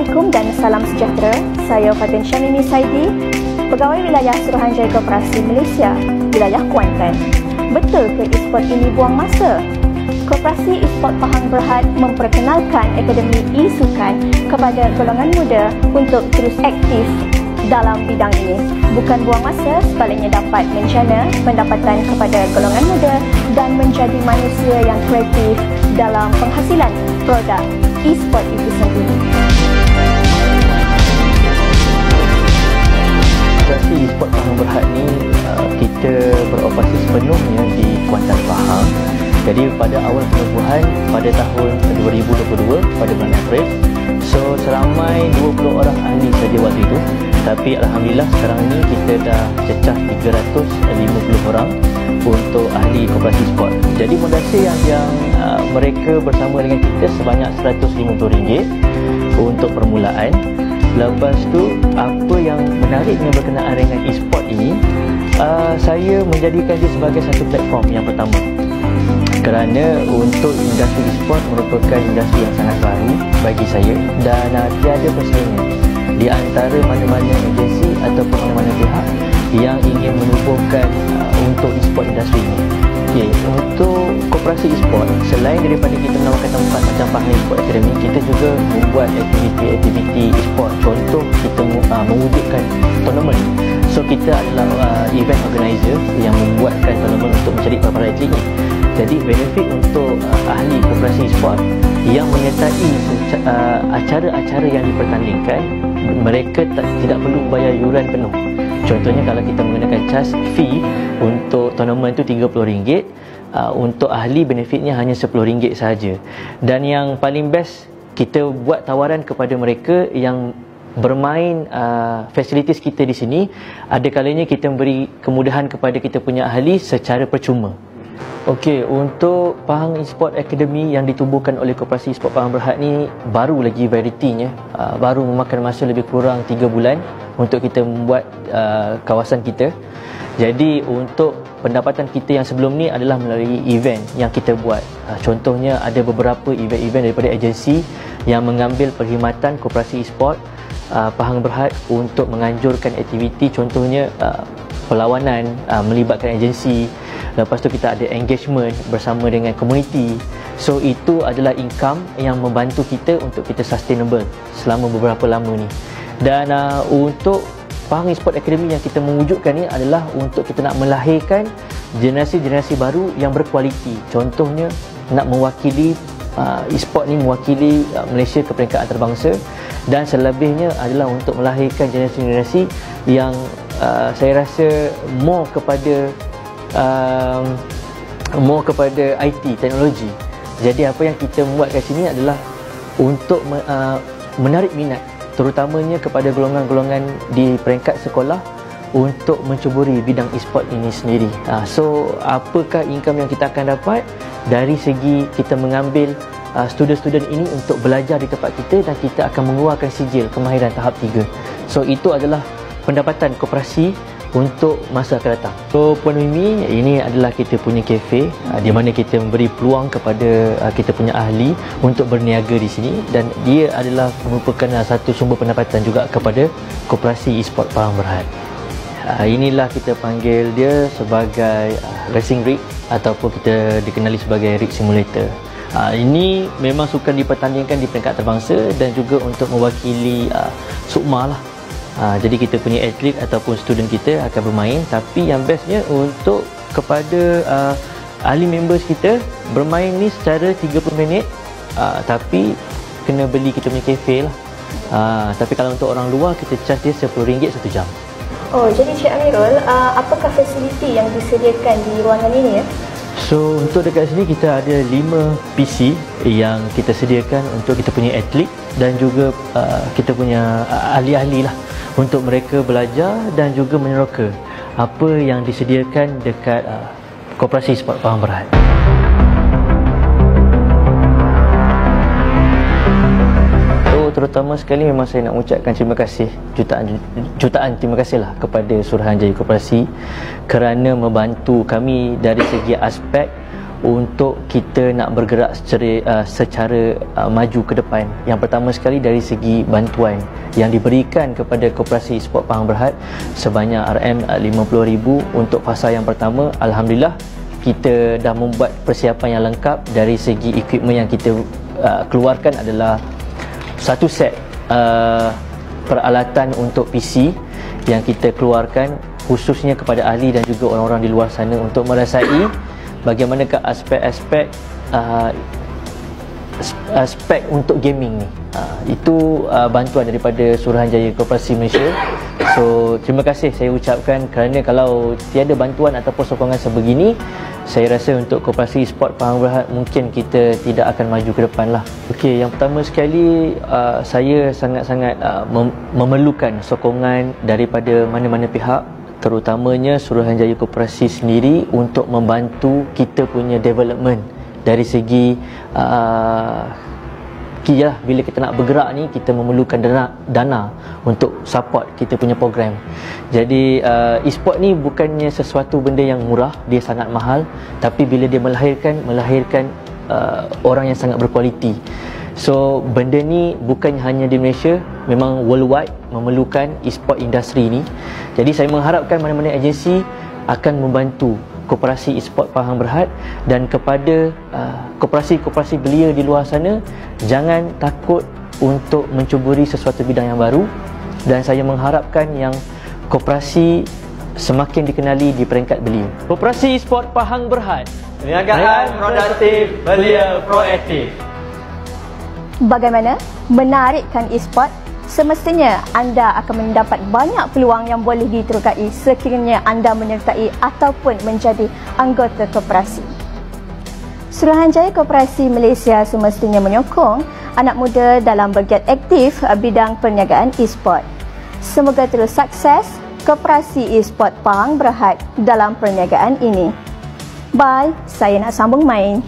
Assalamualaikum dan salam sejahtera. Saya Fatin Syamimi Saidi, Pegawai Wilayah Suruhanjaya Koperasi Malaysia, Wilayah Kuantan. Betul ke e-sport ini buang masa? Koperasi e-sport Pahang Berhad memperkenalkan Akademi e-sukan kepada golongan muda untuk terus aktif dalam bidang ini. Bukan buang masa, sebaliknya dapat menjana pendapatan kepada golongan muda dan menjadi manusia yang kreatif dalam penghasilan produk e-sport itu sendiri. Koperasi e-sport Pahang Berhad ni kita beroperasi sepenuhnya di Kuantan Pahang. Jadi pada awal penubuhan pada tahun 2022 pada bulan April, so seramai 20 orang ahli saja waktu itu. Tapi alhamdulillah sekarang ni kita dah cecah 350 orang untuk ahli koperasi sport. Jadi modasi yang mereka bersama dengan kita sebanyak RM150 untuk permulaan. Lepas tu apa yang menariknya berkenaan dengan e-sport ini, saya menjadikan dia sebagai satu platform yang pertama. Kerana untuk industri e-sport merupakan industri yang sangat baru bagi saya dan tiada persaingan di antara mana-mana agensi ataupun mana-mana pihak yang ingin menubuhkan untuk e-sport industri ini. Okay, untuk koperasi e-sport, selain daripada kita menawarkan tempat macam Pahang E-Sport Academy, kita juga membuat aktiviti-aktiviti e-sport. Contoh, kita mewujudkan tournament. So kita adalah event organizer yang membuatkan tournament untuk mencari para atlet ini. Jadi benefit untuk ahli koperasi e-sport yang menyertai acara-acara yang dipertandingkan, mereka tidak perlu bayar yuran penuh. Contohnya kalau kita menggunakan charge fee untuk tournament itu RM30, untuk ahli benefitnya hanya RM10 sahaja. Dan yang paling best, kita buat tawaran kepada mereka yang bermain fasilitis kita di sini. Ada kalanya kita beri kemudahan kepada kita punya ahli secara percuma. Okey, untuk Pahang E-Sport Academy yang ditubuhkan oleh Koperasi E-Sport Pahang Berhad ni baru lagi varitinya, baru memakan masa lebih kurang 3 bulan untuk kita membuat kawasan kita. Jadi untuk pendapatan kita yang sebelum ni adalah melalui event yang kita buat. Contohnya ada beberapa event-event daripada agensi yang mengambil perkhidmatan Koperasi E-Sport Pahang Berhad untuk menganjurkan aktiviti, contohnya perlawanan melibatkan agensi. Lepas tu kita ada engagement bersama dengan komuniti. So itu adalah income yang membantu kita untuk kita sustainable selama beberapa lama ni. Dan untuk Pahang E-Sport Academy yang kita mewujudkan ni adalah untuk kita nak melahirkan generasi-generasi baru yang berkualiti. Contohnya nak mewakili e-sport ni, mewakili Malaysia ke peringkat antarabangsa. Dan selebihnya adalah untuk melahirkan generasi-generasi yang saya rasa more kepada IT, teknologi. Jadi apa yang kita buat kat sini adalah untuk menarik minat, terutamanya kepada golongan-golongan di peringkat sekolah untuk mencuburi bidang e-sport ini sendiri. So apakah income yang kita akan dapat dari segi kita mengambil student-student ini untuk belajar di tempat kita, dan kita akan mengeluarkan sijil kemahiran tahap 3. So itu adalah pendapatan koperasi untuk masa akan datang. So Puan Mimi, ini adalah kita punya kafe di mana kita memberi peluang kepada kita punya ahli untuk berniaga di sini, dan dia adalah merupakan satu sumber pendapatan juga kepada Koperasi E-Sport Pahang Berhad. Inilah kita panggil dia sebagai racing rig ataupun kita dikenali sebagai rig simulator. Ini memang sukan dipertandingkan di peringkat antarabangsa dan juga untuk mewakili SUKMA lah. Jadi kita punya atlet ataupun student kita akan bermain, tapi yang bestnya untuk kepada ahli members kita bermain ni secara 30 minit, tapi kena beli kita punya kafe lah. Tapi kalau untuk orang luar kita charge dia RM10 1 jam. Oh, jadi Cik Amirul, apakah fasiliti yang disediakan di ruangan ini ya? So untuk dekat sini kita ada 5 PC yang kita sediakan untuk kita punya atlet dan juga kita punya ahli-ahli lah, untuk mereka belajar dan juga meneroka apa yang disediakan dekat Koperasi E-Sport Pahang Berhad. Terutama sekali memang saya nak mengucapkan terima kasih, jutaan terima kasihlah kepada Suruhanjaya Koperasi kerana membantu kami dari segi aspek untuk kita nak bergerak secara maju ke depan. Yang pertama sekali dari segi bantuan yang diberikan kepada Koperasi E-Sport Pahang Berhad sebanyak RM50,000 untuk fasa yang pertama. Alhamdulillah, kita dah membuat persiapan yang lengkap. Dari segi equipment yang kita keluarkan adalah satu set peralatan untuk PC yang kita keluarkan khususnya kepada ahli dan juga orang-orang di luar sana untuk merasai bagaimanakah aspek-aspek untuk gaming ni. Itu bantuan daripada Suruhanjaya Koperasi Malaysia. So terima kasih saya ucapkan, kerana kalau tiada bantuan ataupun sokongan sebegini, saya rasa untuk Koperasi E-Sport Pahang Berhad mungkin kita tidak akan maju ke depan lah. Okey, yang pertama sekali saya sangat-sangat memerlukan sokongan daripada mana-mana pihak, terutamanya Suruhanjaya Koperasi sendiri untuk membantu kita punya development dari segi bila kita nak bergerak ni, kita memerlukan dana untuk support kita punya program. Jadi e-sport ni bukannya sesuatu benda yang murah, dia sangat mahal, tapi bila dia melahirkan orang yang sangat berkualiti. So benda ni bukan hanya di Malaysia, memang worldwide memerlukan e-sport industri ni. Jadi saya mengharapkan mana-mana agensi akan membantu Koperasi E-Sport Pahang Berhad, dan kepada koperasi-koperasi belia di luar sana, jangan takut untuk mencuburi sesuatu bidang yang baru, dan saya mengharapkan yang koperasi semakin dikenali di peringkat belia. Koperasi E-Sport Pahang Berhad, perniagaan produktif, belia proaktif. Bagaimana? Menarikkan e-sport? Semestinya anda akan mendapat banyak peluang yang boleh diterokai sekiranya anda menyertai ataupun menjadi anggota koperasi. Suruhanjaya Koperasi Malaysia semestinya menyokong anak muda dalam bergiat aktif bidang perniagaan e-sport. Semoga terus sukses Koperasi E-Sport Pahang Berhad dalam perniagaan ini. Bye, saya nak sambung main.